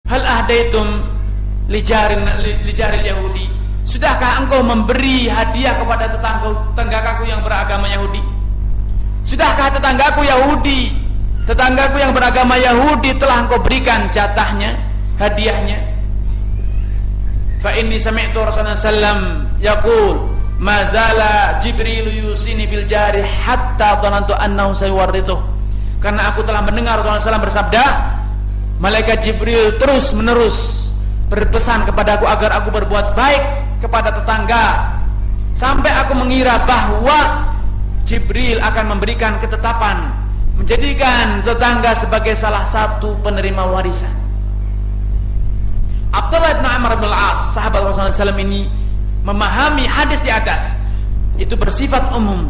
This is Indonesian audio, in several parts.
Hal ahdaitum lijaril Yahudi, sudahkah engkau memberi hadiah kepada tetanggaku yang beragama Yahudi? Sudahkah tetanggaku yang beragama Yahudi telah engkau berikan jatahnya, hadiahnya? Fa inni sami'tu Rasulullah sallam yaqul ma zala Jibril yusini bil jari hatta dhanantu annahu sayuwarrithuh. Karena aku telah mendengar Rasulullah sallam bersabda, malaikat Jibril terus menerus berpesan kepadaku agar aku berbuat baik kepada tetangga, sampai aku mengira bahwa Jibril akan memberikan ketetapan menjadikan tetangga sebagai salah satu penerima warisan. Abdullah bin Amr bin Al-As, sahabat Rasulullah SAW ini memahami hadis di atas itu bersifat umum,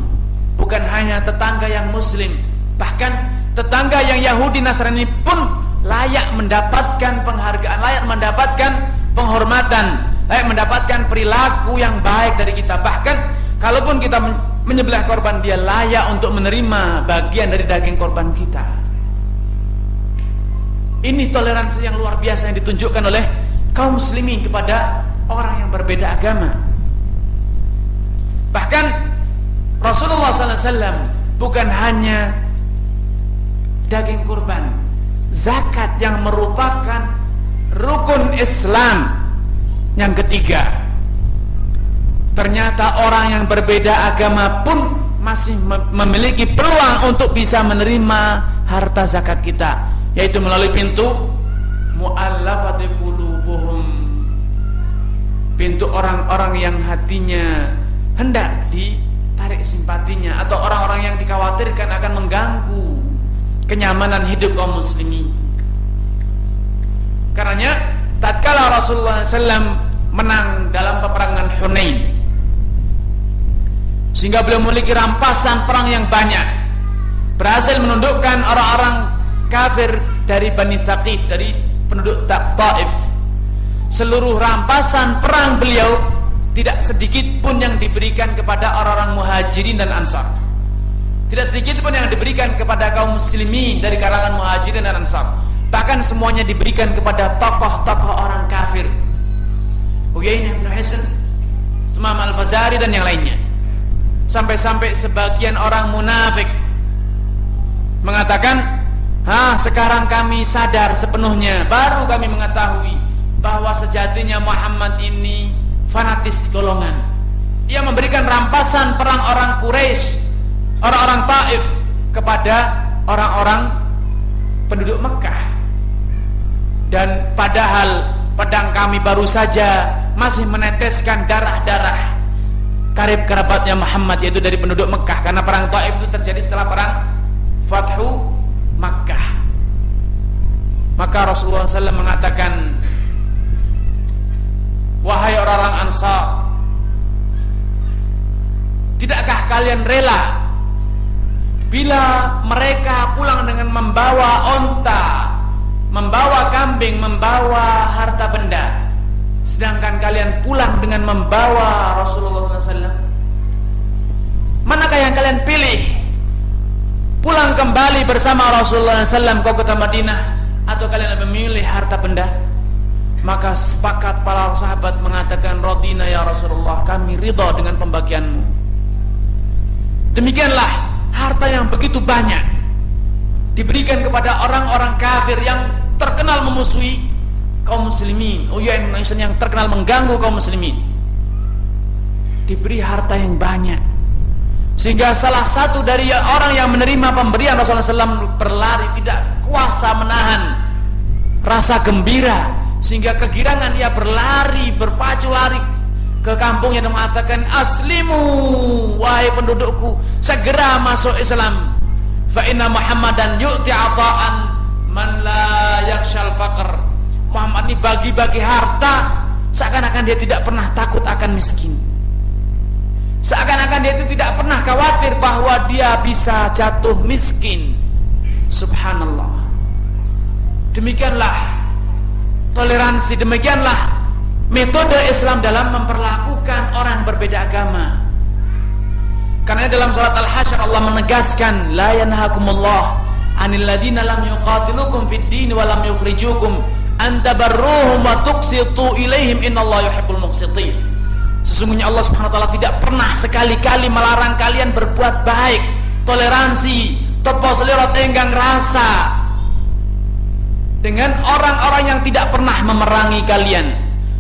bukan hanya tetangga yang muslim, bahkan tetangga yang Yahudi Nasrani pun layak mendapatkan penghargaan, layak mendapatkan penghormatan, layak mendapatkan perilaku yang baik dari kita. Bahkan kalaupun kita menyembelih korban, dia layak untuk menerima bagian dari daging korban kita. Ini toleransi yang luar biasa yang ditunjukkan oleh kaum muslimin kepada orang yang berbeda agama. Bahkan Rasulullah SAW bukan hanya daging kurban, zakat yang merupakan rukun Islam yang ketiga. Ternyata orang yang berbeda agama pun masih memiliki peluang untuk bisa menerima harta zakat kita, yaitu melalui pintu mu'allafati qulubuhum, pintu orang-orang yang hatinya hendak ditarik simpatinya, atau orang-orang yang dikhawatirkan akan mengganggu kenyamanan hidup kaum muslimin. Karenanya tatkala Rasulullah SAW menang dalam peperangan Hunain, sehingga beliau memiliki rampasan perang yang banyak, berhasil menundukkan orang-orang kafir dari Bani Thaqif, dari penduduk Taif. Seluruh rampasan perang beliau tidak sedikit pun yang diberikan kepada orang-orang Muhajirin dan Ansar. Tidak sedikit pun yang diberikan kepada kaum muslimin dari kalangan Muhajirin dan Ansar. Bahkan semuanya diberikan kepada tokoh-tokoh orang kafir, Uyainah bin Hisn, Sumam al-Fazari dan yang lainnya. Sampai-sampai sebagian orang munafik mengatakan, sekarang kami sadar sepenuhnya, baru kami mengetahui bahwa sejatinya Muhammad ini fanatis golongan. Ia memberikan rampasan perang orang Quraisy, orang-orang Taif, kepada orang-orang penduduk Mekah. Dan padahal pedang kami baru saja masih meneteskan darah-darah karib kerabatnya Muhammad, yaitu dari penduduk Mekah, karena perang Taif itu terjadi setelah perang Fathu Makkah. Maka Rasulullah SAW mengatakan, wahai orang-orang Ansar, tidakkah kalian rela bila mereka pulang dengan membawa onta, membawa kambing, membawa harta benda, sedangkan kalian pulang dengan membawa Rasulullah SAW? Manakah yang kalian pilih? Pulang kembali bersama Rasulullah SAW ke kota Madinah, atau kalian memilih harta benda? Maka sepakat para sahabat mengatakan, radina ya Rasulullah, kami ridha dengan pembagianmu. Demikianlah harta yang begitu banyak diberikan kepada orang-orang kafir yang terkenal memusuhi kaum muslimin, Uyainah bin Hisn yang terkenal mengganggu kaum muslimin. Diberi harta yang banyak, sehingga salah satu dari orang yang menerima pemberian Rasulullah SAW berlari, tidak kuasa menahan rasa gembira, sehingga kegirangan ia berlari, berpacu lari ke kampungnya dan mengatakan, aslimu, wahai pendudukku, segera masuk Islam, fa inna Muhammadan yu'ti ata'an man la yakhshal faqr. Muhammad ini bagi-bagi harta seakan-akan dia tidak pernah takut akan miskin, seakan-akan dia itu tidak pernah khawatir bahwa dia bisa jatuh miskin. Subhanallah. Demikianlah toleransi, demikianlah metode Islam dalam memperlakukan orang berbeda agama. Karena dalam surat Al-Hasyr Allah menegaskan, la yanhakumullah 'anil ladzina lam yuqatilukum fid din wa lam yukhrijukum antabarruhum wa tuqsitu ilaihim innallaha yuhibbul muqsitin. Sesungguhnya Allah Subhanahu wa taala tidak pernah sekali-kali melarang kalian berbuat baik, toleransi, tepos lirot enggang rasa dengan orang-orang yang tidak pernah memerangi kalian,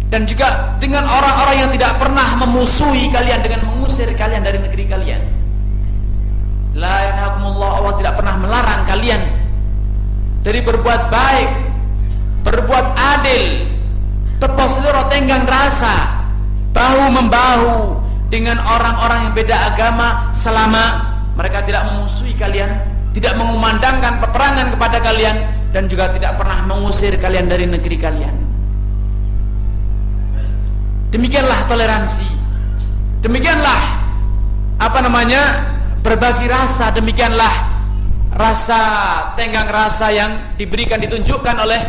dan juga dengan orang-orang yang tidak pernah memusuhi kalian dengan mengusir kalian dari negeri kalian. La yanhakumullah, Allah tidak pernah melarang kalian dari berbuat baik, berbuat adil, tepos lirot enggang rasa, bahu membahu dengan orang-orang yang beda agama selama mereka tidak memusuhi kalian, tidak mengumandangkan peperangan kepada kalian, dan juga tidak pernah mengusir kalian dari negeri kalian. Demikianlah toleransi, demikianlah berbagi rasa, demikianlah rasa tenggang rasa yang diberikan, ditunjukkan oleh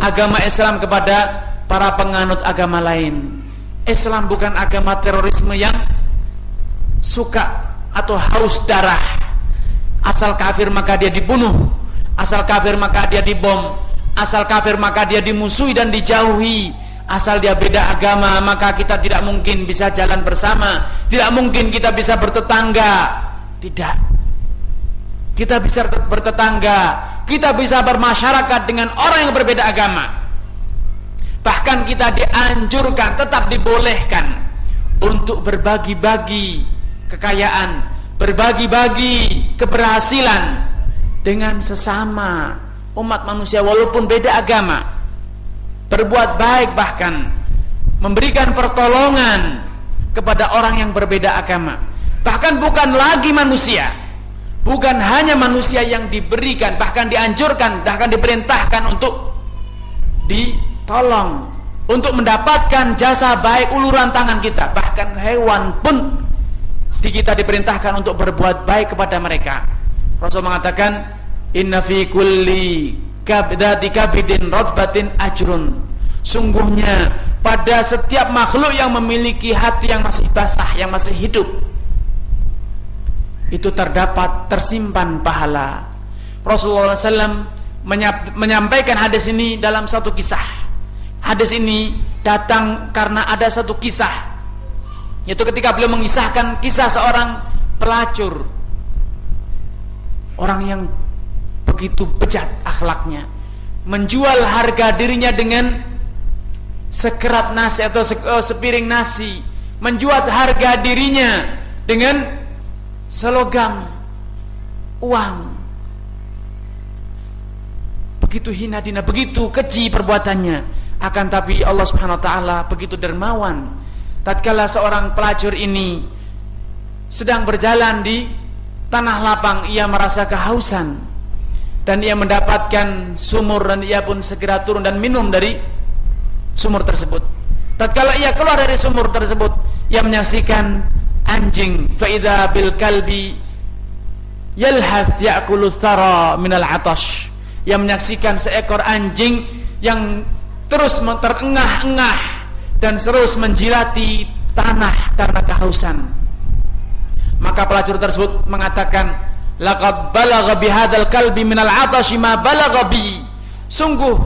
agama Islam kepada para penganut agama lain. Islam bukan agama terorisme yang suka atau haus darah. Asal kafir maka dia dibunuh, asal kafir maka dia dibom, asal kafir maka dia dimusuhi dan dijauhi, asal dia beda agama maka kita tidak mungkin bisa jalan bersama, tidak mungkin kita bisa bertetangga. Tidak, kita bisa bertetangga, kita bisa bermasyarakat dengan orang yang berbeda agama. Bahkan kita dianjurkan, tetap dibolehkan untuk berbagi-bagi kekayaan, berbagi-bagi keberhasilan dengan sesama umat manusia walaupun beda agama. Berbuat baik, bahkan memberikan pertolongan kepada orang yang berbeda agama. Bahkan bukan lagi manusia, bukan hanya manusia yang diberikan, bahkan dianjurkan, bahkan diperintahkan untuk ditolong, untuk mendapatkan jasa baik uluran tangan kita. Bahkan hewan pun kita diperintahkan untuk berbuat baik kepada mereka. Rasul mengatakan, inna fi kulli kabdati kabidin rotbatin ajrun. Sungguhnya pada setiap makhluk yang memiliki hati yang masih basah, yang masih hidup, itu tersimpan pahala. Rasulullah SAW menyampaikan hadis ini dalam satu kisah. Hadis ini datang karena ada satu kisah, yaitu ketika beliau mengisahkan kisah seorang pelacur, orang yang begitu bejat akhlaknya, menjual harga dirinya dengan sekerat nasi atau sepiring nasi, menjual harga dirinya dengan selogam uang. Begitu hina dina, begitu keji perbuatannya. Akan tapi Allah Subhanahu wa taala begitu dermawan. Tatkala seorang pelacur ini sedang berjalan di tanah lapang, ia merasa kehausan dan ia mendapatkan sumur, dan ia pun segera turun dan minum dari sumur tersebut. Tatkala ia keluar dari sumur tersebut, ia menyaksikan anjing, faidha bil kalbi yalhath ya'kulu thara minal atash. Ia menyaksikan seekor anjing yang terus terengah-engah dan terus menjilati tanah karena kehausan. Maka pelacur tersebut mengatakan, laqad balagha bihadzal kalbi minal atashi ma balagha bi. Sungguh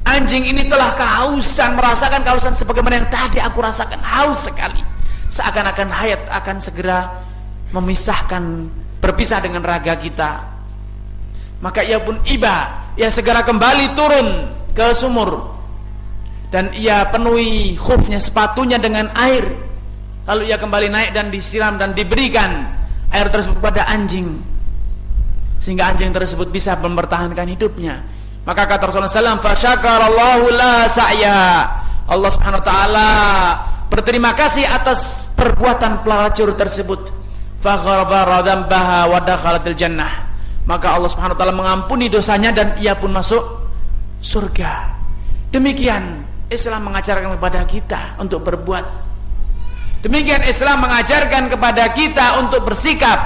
anjing ini telah kehausan, merasakan kehausan sebagaimana yang tadi aku rasakan, haus sekali. Seakan-akan hayat akan segera memisahkan, berpisah dengan raga kita. Maka ia pun iba, ia segera kembali turun ke sumur dan ia penuhi khufnya, sepatunya dengan air. Lalu ia kembali naik dan disiram dan diberikan air tersebut kepada anjing, sehingga anjing tersebut bisa mempertahankan hidupnya. Maka kata Rasulullah SAW, fasyakarallahu la sa'ya. Allah Subhanahu wa taala berterima kasih atas perbuatan pelacur tersebut. Faghfara dzambaha wa dakhalatil jannah. Maka Allah Subhanahu wa taala mengampuni dosanya dan ia pun masuk surga. Demikian Islam mengajarkan kepada kita untuk berbuat. Demikian Islam mengajarkan kepada kita untuk bersikap.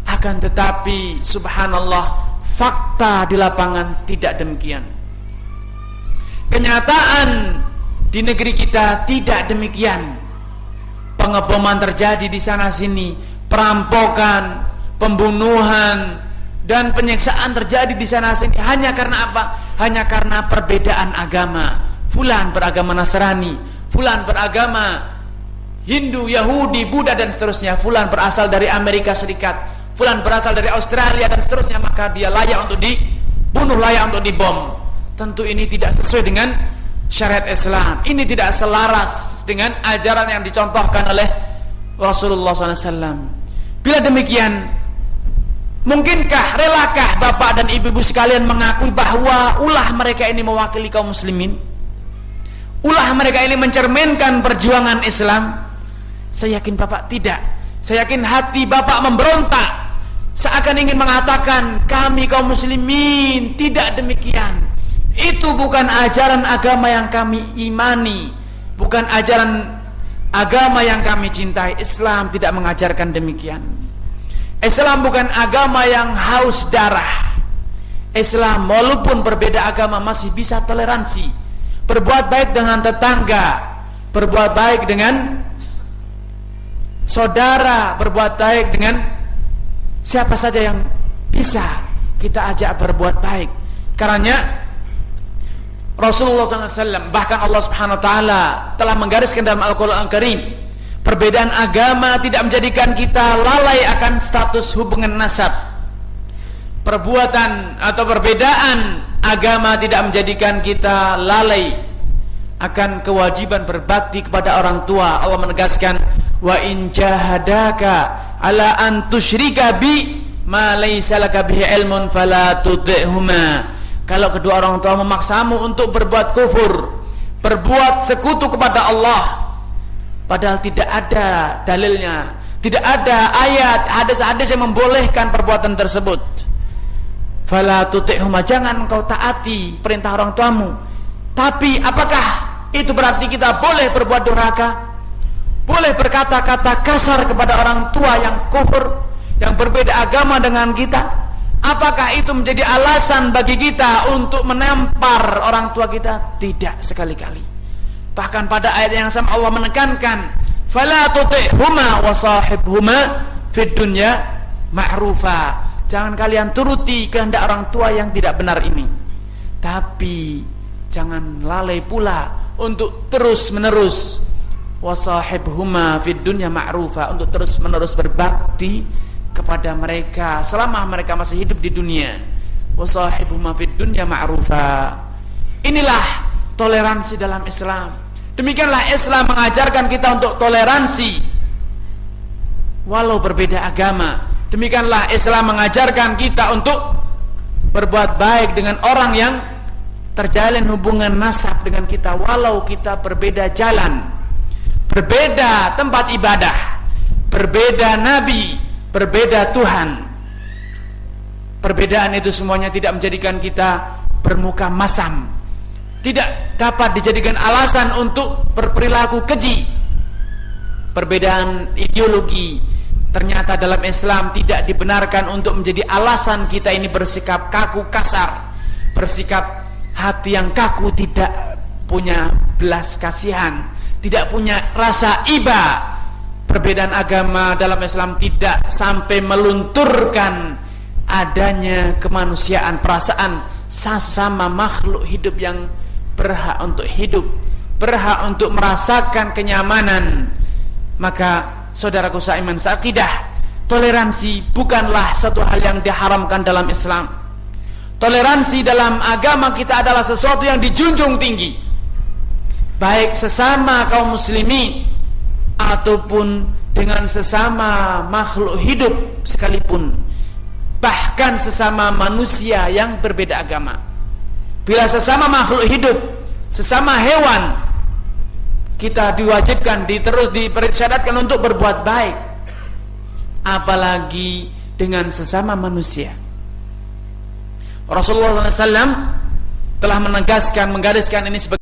Akan tetapi subhanallah, fakta di lapangan tidak demikian. Kenyataan di negeri kita tidak demikian. Pengeboman terjadi di sana sini, perampokan, pembunuhan dan penyiksaan terjadi di sana sini. Hanya karena apa? hanya karena perbedaan agama. Fulan beragama Nasrani, fulan beragama Hindu, Yahudi, Buddha dan seterusnya. Fulan berasal dari Amerika Serikat, fulan berasal dari Australia dan seterusnya, maka dia layak untuk dibunuh, layak untuk dibom. Tentu ini tidak sesuai dengan syariat Islam. Ini tidak selaras dengan ajaran yang dicontohkan oleh Rasulullah SAW. Bila demikian, mungkinkah, relakah bapak dan ibu-ibu sekalian mengakui bahwa ulah mereka ini mewakili kaum muslimin? Ulah mereka ini mencerminkan perjuangan Islam? Saya yakin bapak tidak. Saya yakin hati bapak memberontak, seakan ingin mengatakan, kami kaum muslimin tidak demikian. Itu bukan ajaran agama yang kami imani, bukan ajaran agama yang kami cintai. Islam tidak mengajarkan demikian. Islam bukan agama yang haus darah. Islam walaupun berbeda agama masih bisa toleransi, berbuat baik dengan tetangga, berbuat baik dengan saudara, berbuat baik dengan siapa saja yang bisa kita ajak berbuat baik. Karenanya Rasulullah SAW, bahkan Allah Subhanahu Wa Taala telah menggariskan dalam Al-Quran Al-Karim, perbedaan agama tidak menjadikan kita lalai akan status hubungan nasab. Perbuatan atau perbedaan agama tidak menjadikan kita lalai akan kewajiban berbakti kepada orang tua. Allah menegaskan, wa in jahadaka ala an tusyrika bi ma laysa laka bihi ilmun fala tuti'huma. Kalau kedua orang tua memaksamu untuk berbuat kufur, berbuat sekutu kepada Allah, padahal tidak ada dalilnya, tidak ada ayat, hadis-hadis yang membolehkan perbuatan tersebut, fala tuti'huma, jangan engkau taati perintah orang tuamu. Tapi apakah itu berarti kita boleh berbuat durhaka, boleh berkata-kata kasar kepada orang tua yang kufur, yang berbeda agama dengan kita? Apakah itu menjadi alasan bagi kita untuk menampar orang tua kita? Tidak, sekali-kali. Bahkan pada ayat yang sama Allah menekankan, fala tuti'huma wa sahibhuma fid dunya ma'rufa. Jangan kalian turuti kehendak orang tua yang tidak benar ini, tapi jangan lalai pula untuk terus-menerus wa sahibhuma fid dunya ma'rufa, untuk terus-menerus berbakti kepada mereka selama mereka masih hidup di dunia. Wasahibuhuma fid dunya ma'rufa. Inilah toleransi dalam Islam. Demikianlah Islam mengajarkan kita untuk toleransi walau berbeda agama. Demikianlah Islam mengajarkan kita untuk berbuat baik dengan orang yang terjalin hubungan nasab dengan kita, walau kita berbeda jalan, berbeda tempat ibadah, berbeda nabi, berbeda Tuhan. Perbedaan itu semuanya tidak menjadikan kita bermuka masam, tidak dapat dijadikan alasan untuk berperilaku keji. Perbedaan ideologi ternyata dalam Islam tidak dibenarkan untuk menjadi alasan kita ini bersikap kaku kasar, bersikap hati yang kaku, tidak punya belas kasihan, tidak punya rasa iba. Perbedaan agama dalam Islam tidak sampai melunturkan adanya kemanusiaan, perasaan sesama makhluk hidup yang berhak untuk hidup, berhak untuk merasakan kenyamanan. Maka saudaraku seiman seakidah, toleransi bukanlah satu hal yang diharamkan dalam Islam. Toleransi dalam agama kita adalah sesuatu yang dijunjung tinggi, baik sesama kaum muslimin ataupun dengan sesama makhluk hidup sekalipun, bahkan sesama manusia yang berbeda agama. Bila sesama makhluk hidup, sesama hewan, kita diwajibkan, terus dipersyaratkan untuk berbuat baik, apalagi dengan sesama manusia. Rasulullah SAW telah menegaskan, menggariskan ini sebagai